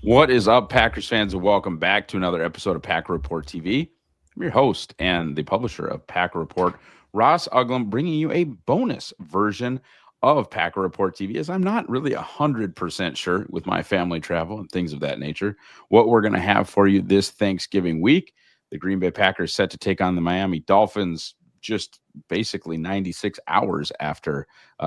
What is up, Packers fans, and welcome back to another episode of Packer Report TV. I'm your host and the publisher of Packer Report, Ross Uglem, bringing you a bonus version of Packer Report TV, as I'm not really 100% sure with my family travel and things of that nature what we're going to have for you this Thanksgiving week. The Green Bay Packers set to take on the Miami Dolphins just basically 96 hours after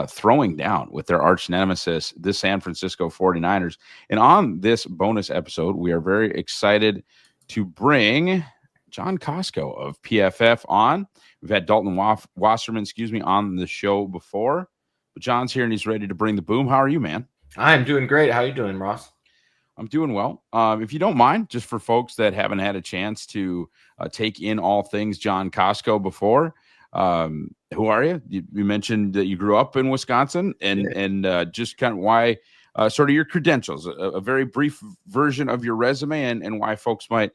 throwing down with their arch nemesis, the San Francisco 49ers. And on this bonus episode, we are very excited to bring John Kosko of PFF on. We've had Dalton Wasserman, on the show before, but John's here and he's ready to bring the boom. How are you, man? I'm doing great. How you doing, Ross? I'm doing well. If you don't mind, just for folks that haven't had a chance to take in all things John Kosko before, who are you? You mentioned that you grew up in Wisconsin, and just kind of why, sort of your credentials, a very brief version of your resume, and why folks might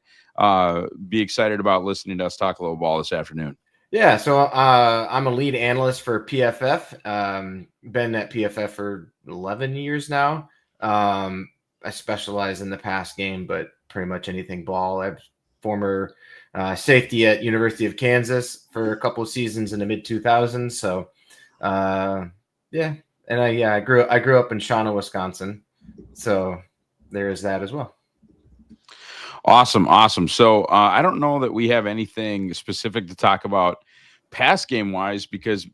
be excited about listening to us talk a little ball this afternoon. Yeah, so I'm a lead analyst for PFF. Been at PFF for 11 years now. I specialize in the pass game, but pretty much anything ball. I'm former safety at University of Kansas for a couple of seasons in the mid 2000s. So, yeah, and I grew up in Shawnee, Wisconsin. So there is that as well. Awesome. So I don't know that we have anything specific to talk about pass game wise, because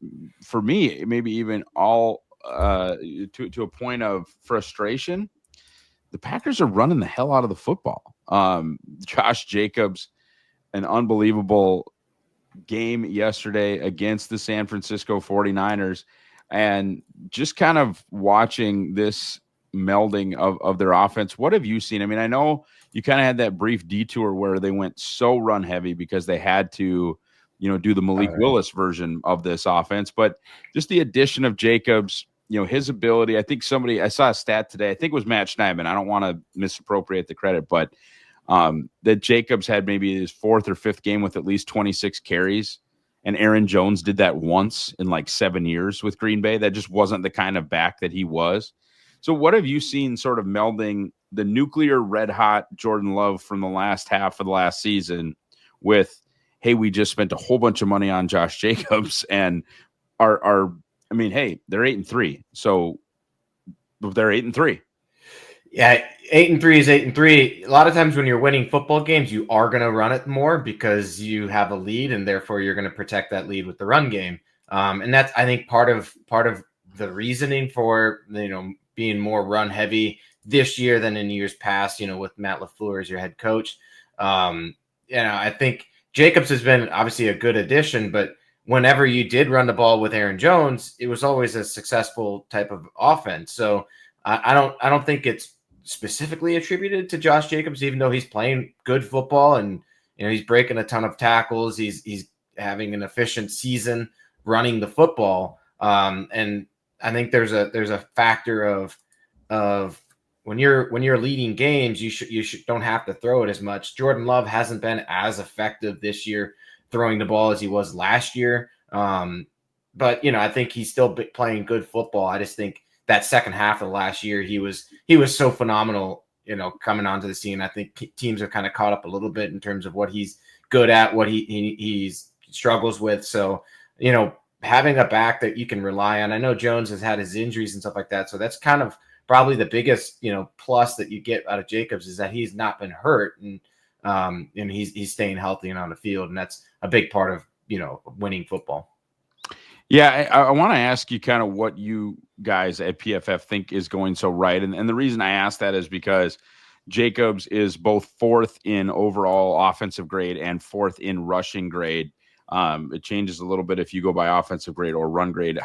for me, maybe even all to a point of frustration, the Packers are running the hell out of the football. Josh Jacobs, an unbelievable game yesterday against the San Francisco 49ers, and just kind of watching this melding of their offense. What have you seen? I mean, I know you kind of had that brief detour where they went so run heavy because they had to, do the Malik Willis version of this offense, but just the addition of Jacobs, his ability. I think I saw a stat today, I think it was Matt Schneidman. I don't want to misappropriate the credit, but that Jacobs had maybe his fourth or fifth game with at least 26 carries. And Aaron Jones did that once in like 7 years with Green Bay. That just wasn't the kind of back that he was. So what have you seen sort of melding the nuclear red hot Jordan Love from the last half of the last season with, hey, we just spent a whole bunch of money on Josh Jacobs and they're 8-3. So they're 8-3. Yeah, 8-3 is 8-3. A lot of times when you're winning football games, you are going to run it more because you have a lead, and therefore you're going to protect that lead with the run game. And that's, I think, part of the reasoning for being more run heavy this year than in years past. With Matt LaFleur as your head coach, I think Jacobs has been obviously a good addition, but whenever you did run the ball with Aaron Jones, it was always a successful type of offense. So I don't think it's specifically attributed to Josh Jacobs, even though he's playing good football and he's breaking a ton of tackles. He's having an efficient season running the football. And I think there's a factor of when you're leading games, you don't have to throw it as much. Jordan Love hasn't been as effective this year throwing the ball as he was last year. But I think he's still playing good football. I just think that second half of last year, he was so phenomenal, coming onto the scene. I think teams are kind of caught up a little bit in terms of what he's good at, what he struggles with. So, having a back that you can rely on. I know Jones has had his injuries and stuff like that. So that's kind of probably the biggest, plus that you get out of Jacobs is that he's not been hurt and he's staying healthy and on the field. And that's a big part of, winning football. Yeah, I want to ask you kind of what you guys at PFF think is going so right. And the reason I ask that is because Jacobs is both fourth in overall offensive grade and fourth in rushing grade. It changes a little bit if you go by offensive grade or run grade,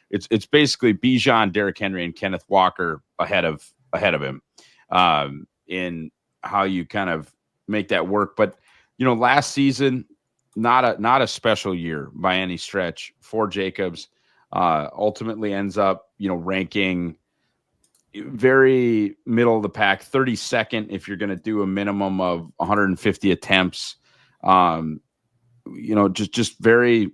it's basically Bijan, Derrick Henry, and Kenneth Walker ahead of him in how you kind of make that work. But, last season, not a special year by any stretch for Jacobs. Ultimately ends up, ranking very middle of the pack, 32nd if you're going to do a minimum of 150 attempts. Just very,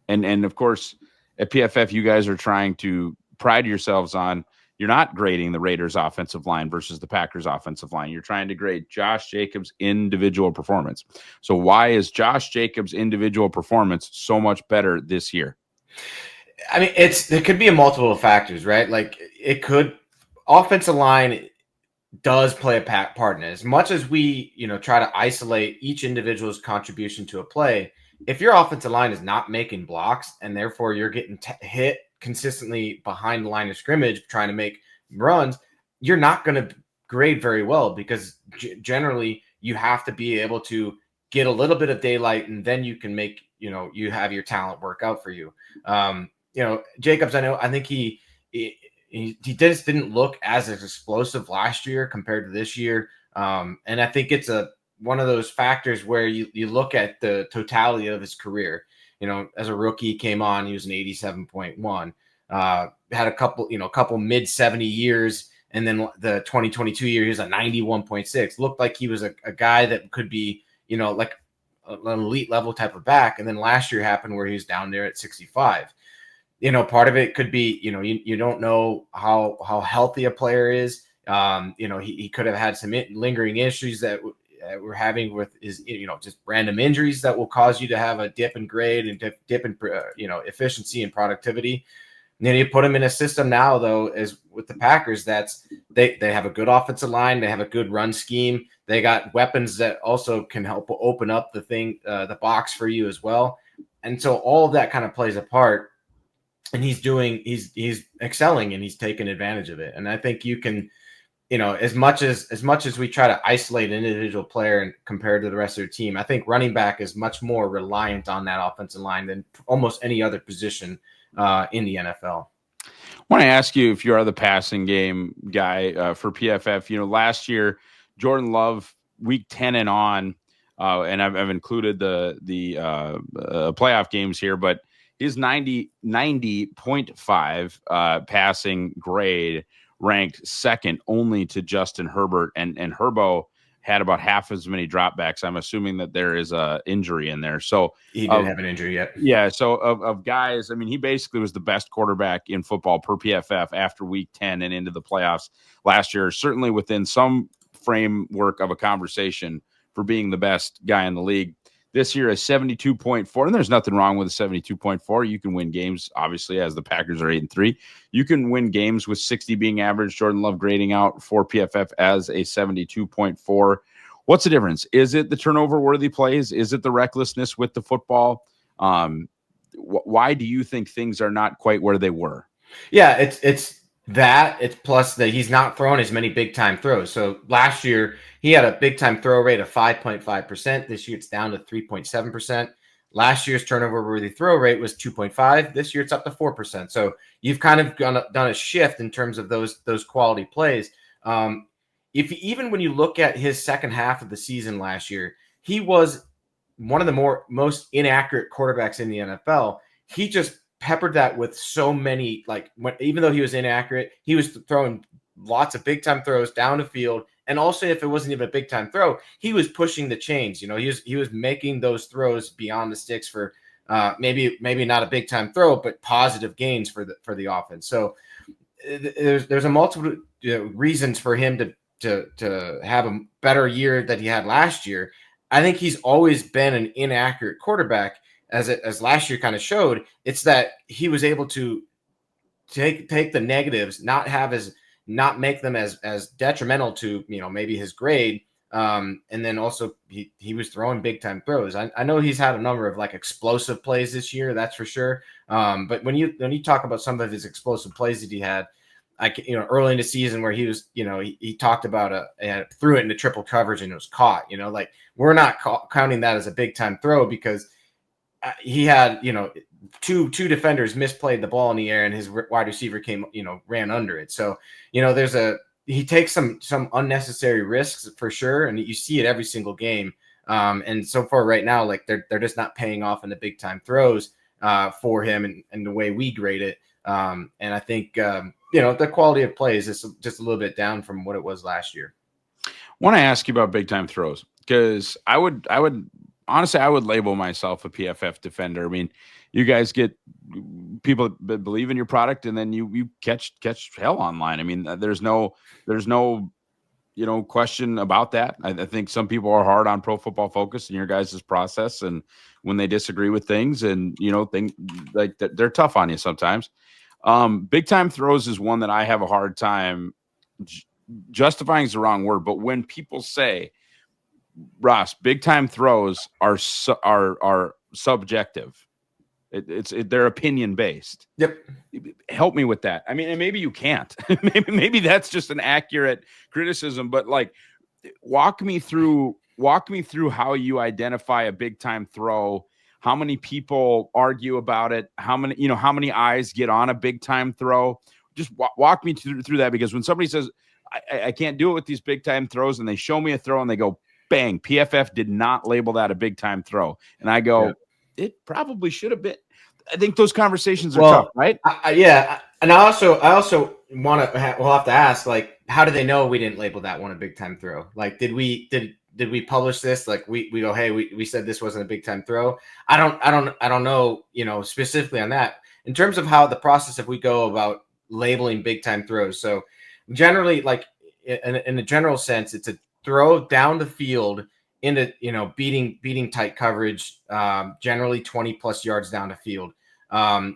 And of course, at PFF, you guys are trying to pride yourselves on You're not grading the Raiders offensive line versus the Packers offensive line. You're trying to grade Josh Jacobs' individual performance. So why is Josh Jacobs' individual performance so much better this year? I mean, it could be a multiple factors, right? Like it could offensive line does play a part in it. As much as we, try to isolate each individual's contribution to a play, if your offensive line is not making blocks and therefore you're getting hit consistently behind the line of scrimmage trying to make runs, you're not going to grade very well because generally you have to be able to get a little bit of daylight and then you can make, you have your talent work out for you. Jacobs, I think he just didn't look as explosive last year compared to this year. And I think it's one of those factors where you look at the totality of his career. As a rookie, came on, he was an 87.1, had a couple mid 70 years. And then the 2022 year, he was a 91.6. Looked like he was a guy that could be, like an elite level type of back. And then last year happened where he was down there at 65. Part of it could be, you don't know how healthy a player is. He could have had some lingering issues that we're having with his, just random injuries that will cause you to have a dip in grade and dip in, efficiency and productivity. And then you put him in a system now, though, as with the Packers, they have a good offensive line. They have a good run scheme. They got weapons that also can help open up the box for you as well. And so all of that kind of plays a part. And he's excelling and he's taking advantage of it. And I think you can, as much as we try to isolate an individual player and compared to the rest of their team, I think running back is much more reliant on that offensive line than almost any other position in the NFL. I want to ask you if you are the passing game guy for PFF. Last year, Jordan Love, week 10 and on, and I've included the playoff games here, but his 90.5 passing grade ranked second only to Justin Herbert, and Herbo had about half as many dropbacks. I'm assuming that there is a injury in there. So he didn't have an injury yet. Yeah. So of guys, I mean, he basically was the best quarterback in football per PFF after week 10 and into the playoffs last year, certainly within some framework of a conversation for being the best guy in the league. This year is 72.4, and there's nothing wrong with a 72.4. You can win games, obviously, as the Packers are 8-3. You can win games with 60 being average. Jordan Love grading out for PFF as a 72.4. What's the difference? Is it the turnover-worthy plays? Is it the recklessness with the football? Why do you think things are not quite where they were? Yeah, it's that. It's plus that he's not throwing as many big-time throws. So last year, he had a big-time throw rate of 5.5%. This year, it's down to 3.7%. Last year's turnover-worthy throw rate was 2.5. This year, it's up to 4%. So you've kind of done a shift in terms of those quality plays. Even when you look at his second half of the season last year, he was one of the most inaccurate quarterbacks in the NFL. He just peppered that with so many, even though he was inaccurate, he was throwing lots of big time throws down the field. And also, if it wasn't even a big time throw, he was pushing the chains. He was making those throws beyond the sticks for maybe not a big time throw, but positive gains for the offense. So there's a multiple reasons for him to have a better year that he had last year. I think he's always been an inaccurate quarterback, as last year kind of showed. It's that he was able to take the negatives, not make them as detrimental to maybe his grade, and then also he was throwing big time throws. I know he's had a number of explosive plays this year, that's for sure. But when you talk about some of his explosive plays that he had, early in the season where he was, he talked about threw it into triple coverage and it was caught. We're not counting that as a big time throw because he had, two defenders misplayed the ball in the air and his wide receiver ran under it. So, he takes some unnecessary risks for sure. And you see it every single game. And so far right now, they're just not paying off in the big time throws for him and the way we grade it. And I think, the quality of plays is just a little bit down from what it was last year. I want to ask you about big time throws because I would honestly, I would label myself a PFF defender. I mean, you guys get people believe in your product, and then you catch hell online. I mean, there's no question about that. I think some people are hard on Pro Football Focus and your guys' process, and when they disagree with things, and things like that, they're tough on you sometimes. Big time throws is one that I have a hard time justifying is the wrong word, but when people say, Ross, big time throws are subjective. They're opinion based. Yep. Help me with that. I mean, and maybe you can't. maybe that's just an accurate criticism, but like, walk me through how you identify a big time throw. How many people argue about it? How many eyes get on a big time throw? Just walk me through that, because when somebody says I can't do it with these big time throws, and they show me a throw and they go, bang, PFF did not label that a big time throw, and I go, it probably should have been. I think those conversations are tough, right? And I also want to we'll have to ask, like, how do they know we didn't label that one a big time throw? Like, did we publish this? Like, we go, hey, we said this wasn't a big time throw. I don't know, specifically on that. In terms of how the process, if we go about labeling big time throws, so generally, like in a general sense, it's a throw down the field into beating tight coverage, generally 20 plus yards down the field,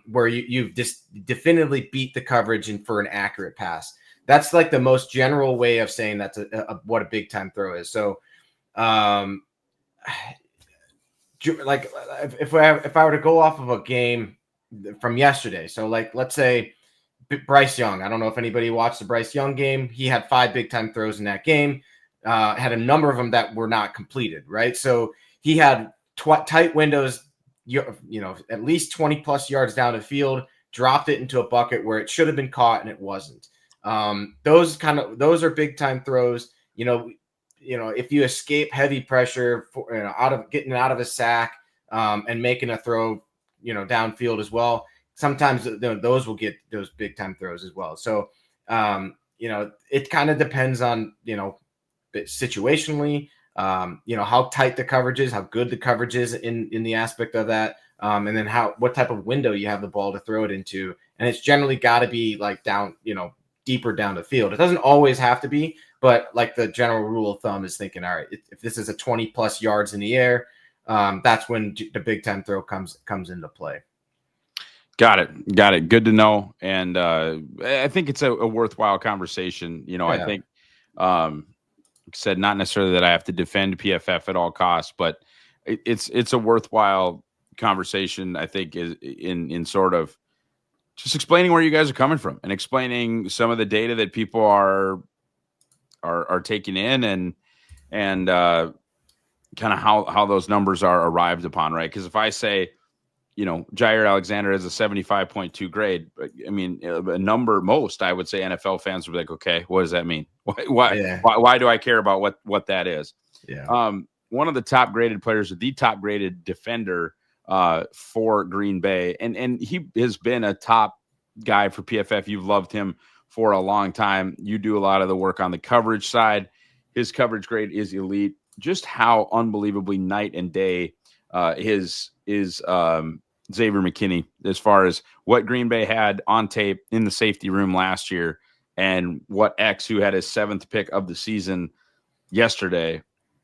where you've just definitively beat the coverage and for an accurate pass. That's like the most general way of saying that's what a big time throw is. So, like if I were to go off of a game from yesterday, so like let's say Bryce Young. I don't know if anybody watched the Bryce Young game. He had 5 big time throws in that game. Had a number of them that were not completed, right? So he had tight windows, at least 20 plus yards down the field, dropped it into a bucket where it should have been caught and it wasn't. Those are big time throws. If you escape heavy pressure getting out of a sack, and making a throw, downfield as well, sometimes those will get those big time throws as well. So, it kind of depends on, situationally, how tight the coverage is, how good the coverage is in the aspect of that. And then what type of window you have the ball to throw it into. And it's generally got to be like down, deeper down the field. It doesn't always have to be, but like the general rule of thumb is thinking, all right, if this is a 20 plus yards in the air, that's when the big time throw comes into play. Got it. Good to know. And I think it's a worthwhile conversation. I think, said not necessarily that I have to defend PFF at all costs, but it's a worthwhile conversation. I think is in sort of just explaining where you guys are coming from and explaining some of the data that people are taking in and kind of how those numbers are arrived upon, right? Because if I say, Jair Alexander has a 75.2 grade, I mean, a number most, I would say NFL fans would be like, okay, what does that mean? Why do I care about what that is? Yeah. One of the top graded players, the top graded defender for Green Bay. And he has been a top guy for PFF. You've loved him for a long time. You do a lot of the work on the coverage side. His coverage grade is elite. Just how unbelievably night and day is Xavier McKinney as far as what Green Bay had on tape in the safety room last year and what X, who had his 7th pick of the season yesterday,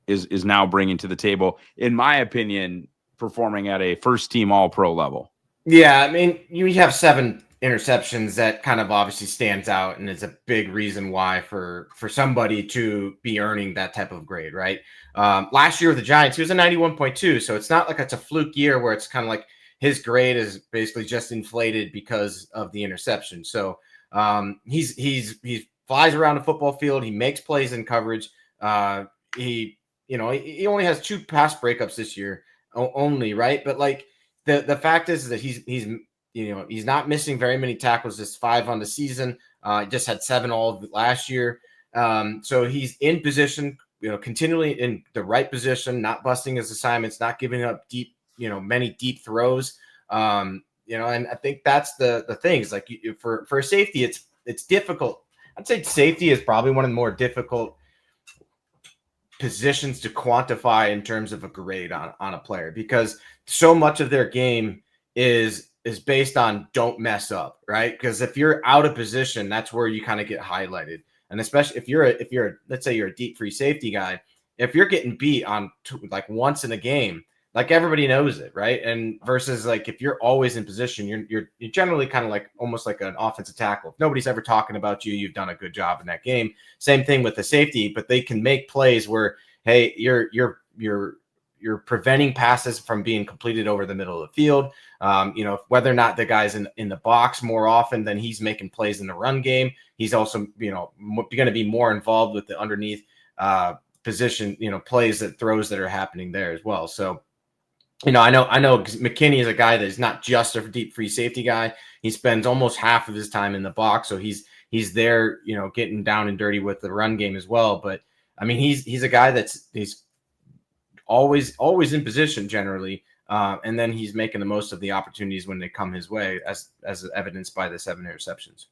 is now bringing to the table, in my opinion, performing at a first team all-pro level. Yeah, I mean, you have 7 interceptions. That kind of obviously stands out and is a big reason why for somebody to be earning that type of grade, right? Last year with the Giants, he was a 91.2, so it's not like it's a fluke year where it's kind of like his grade is basically just inflated because of the interception. So he flies around the football field, he makes plays in coverage. He only has 2 pass breakups this year only, right? But like the fact is that he's not missing very many tackles. Just 5 on the season. Just had 7 all of last year. So he's in position, continually in the right position, not busting his assignments, not giving up deep, many deep throws. And I think that's the thing. Is like for safety, it's difficult. I'd say safety is probably one of the more difficult positions to quantify in terms of a grade on a player, because so much of their game is is based on don't mess up, right? Because if you're out of position, that's where you kind of get highlighted. And especially if you're let's say you're a deep free safety guy, if you're getting beat on like once in a game, like everybody knows it, right? And versus like if you're always in position, you're generally kind of like almost like an offensive tackle. If nobody's ever talking about you, you've done a good job in that game. Same thing with the safety, but they can make plays where, hey, you're preventing passes from being completed over the middle of the field. Whether or not the guy's in the box more often than he's making plays in the run game, he's also, going to be more involved with the underneath position, plays that throws that are happening there as well. So, I know McKinney is a guy that is not just a deep free safety guy. He spends almost half of his time in the box. So he's there, getting down and dirty with the run game as well. But I mean, he's a guy he's always in position generally. And then he's making the most of the opportunities when they come his way, as evidenced by the 7 interceptions.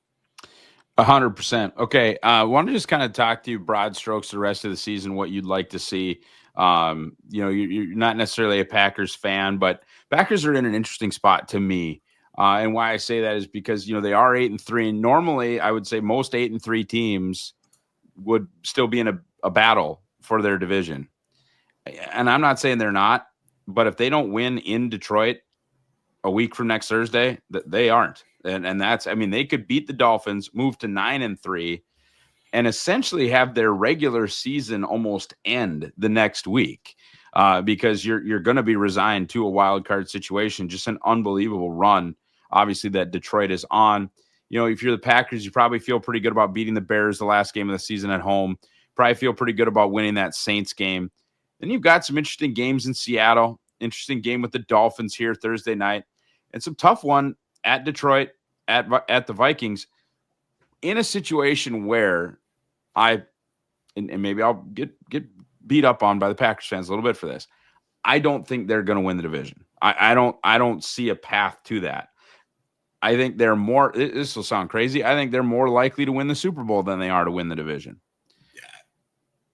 100%. Okay. I want to just kind of talk to you broad strokes the rest of the season, what you'd like to see. You're not necessarily a Packers fan, but Packers are in an interesting spot to me. And why I say that is because, they are 8-3. And normally I would say most 8-3 teams would still be in a battle for their division. And I'm not saying they're not, but if they don't win in Detroit a week from next Thursday, they aren't. And that's, they could beat the Dolphins, move to 9-3, and essentially have their regular season almost end the next week because you're going to be resigned to a wild card situation. Just an unbelievable run, obviously, that Detroit is on. If you're the Packers, you probably feel pretty good about beating the Bears the last game of the season at home. Probably feel pretty good about winning that Saints game. Then you've got some interesting games in Seattle, interesting game with the Dolphins here Thursday night, and some tough one at Detroit, at the Vikings, in a situation where and maybe I'll get beat up on by the Packers fans a little bit for this. I don't think they're going to win the division. I don't see a path to that. I think they're more. This will sound crazy. I think they're more likely to win the Super Bowl than they are to win the division.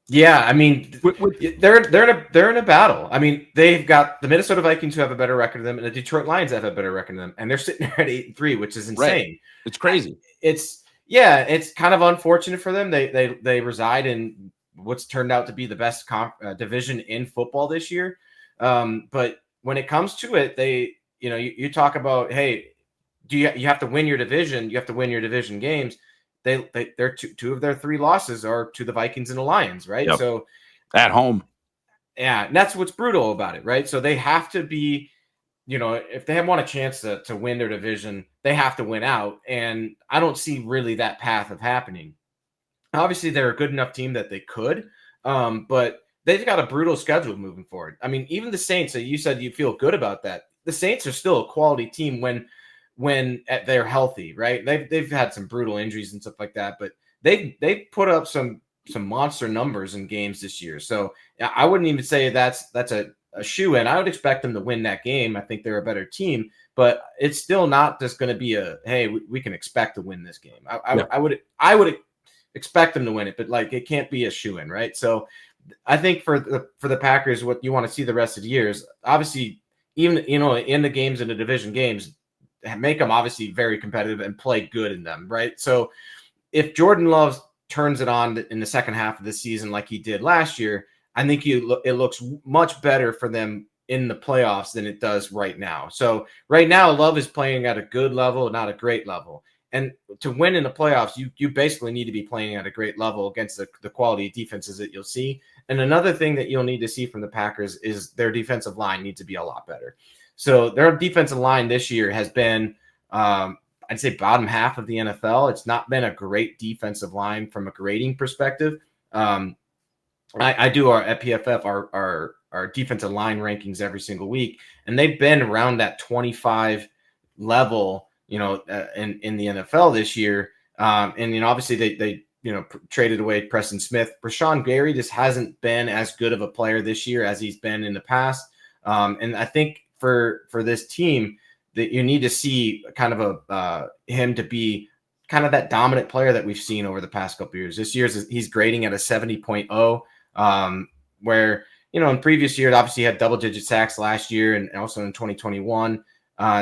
Yeah, they're in a battle. They've got the Minnesota Vikings who have a better record than them, and the Detroit Lions have a better record than them, and they're sitting there at 8-3, which is insane. Right. It's crazy. It's kind of unfortunate for them. They reside in what's turned out to be the best division in football this year. But when it comes to it, you talk about, hey, you have to win your division? You have to win your division games. They're two of their 3 losses are to the Vikings and the Lions, right? Yep. So at home. Yeah, and that's what's brutal about it, right? So they have to be, if they want a chance to win their division, they have to win out. And I don't see really that path of happening. Obviously, they're a good enough team that they could, but they've got a brutal schedule moving forward. Even the Saints, you said you feel good about that. The Saints are still a quality team when they're healthy, right? They've had some brutal injuries and stuff like that, but they put up some monster numbers in games this year. So I wouldn't even say that's a shoe-in. I would expect them to win that game. I think they're a better team, but it's still not just going to be hey, we can expect to win this game. I would expect them to win it, but it can't be a shoe-in, right? So I think for the Packers, what you want to see the rest of the year is obviously even in the games, in the division games, make them obviously very competitive and play good in them, right? So if Jordan Love turns it on in the second half of the season like he did last year, I think it looks much better for them in the playoffs than it does right now. So right now, Love is playing at a good level, not a great level. And to win in the playoffs, you basically need to be playing at a great level against the quality of defenses that you'll see. And another thing that you'll need to see from the Packers is their defensive line needs to be a lot better. So their defensive line this year has been, I'd say, bottom half of the NFL. It's not been a great defensive line from a grading perspective. I do at PFF our defensive line rankings every single week, and they've been around that 25 level, in the NFL this year. And obviously they traded away Preston Smith. Rashawn Gary just hasn't been as good of a player this year as he's been in the past. And I think for this team that you need to see kind of him to be kind of that dominant player that we've seen over the past couple of years. This year's he's grading at a 70.0, where in previous years obviously he had double-digit sacks last year and also in 2021.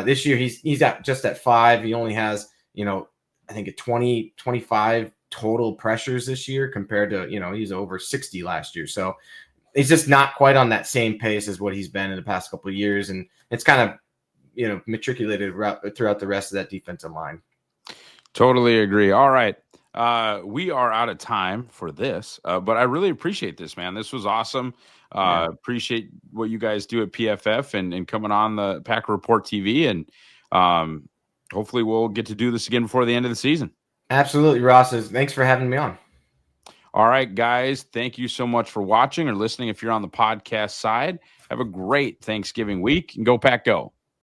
This year he's at 5. He only has, I think 25 total pressures this year compared to, he's over 60 last year. So he's just not quite on that same pace as what he's been in the past couple of years. And it's kind of, matriculated throughout the rest of that defensive line. Totally agree. All right. We are out of time for this, but I really appreciate this, man. This was awesome. Appreciate what you guys do at PFF and coming on the Packer Report TV. And hopefully we'll get to do this again before the end of the season. Absolutely, Ross. Thanks for having me on. All right, guys. Thank you so much for watching or listening. If you're on the podcast side, have a great Thanksgiving week and go Pack Go.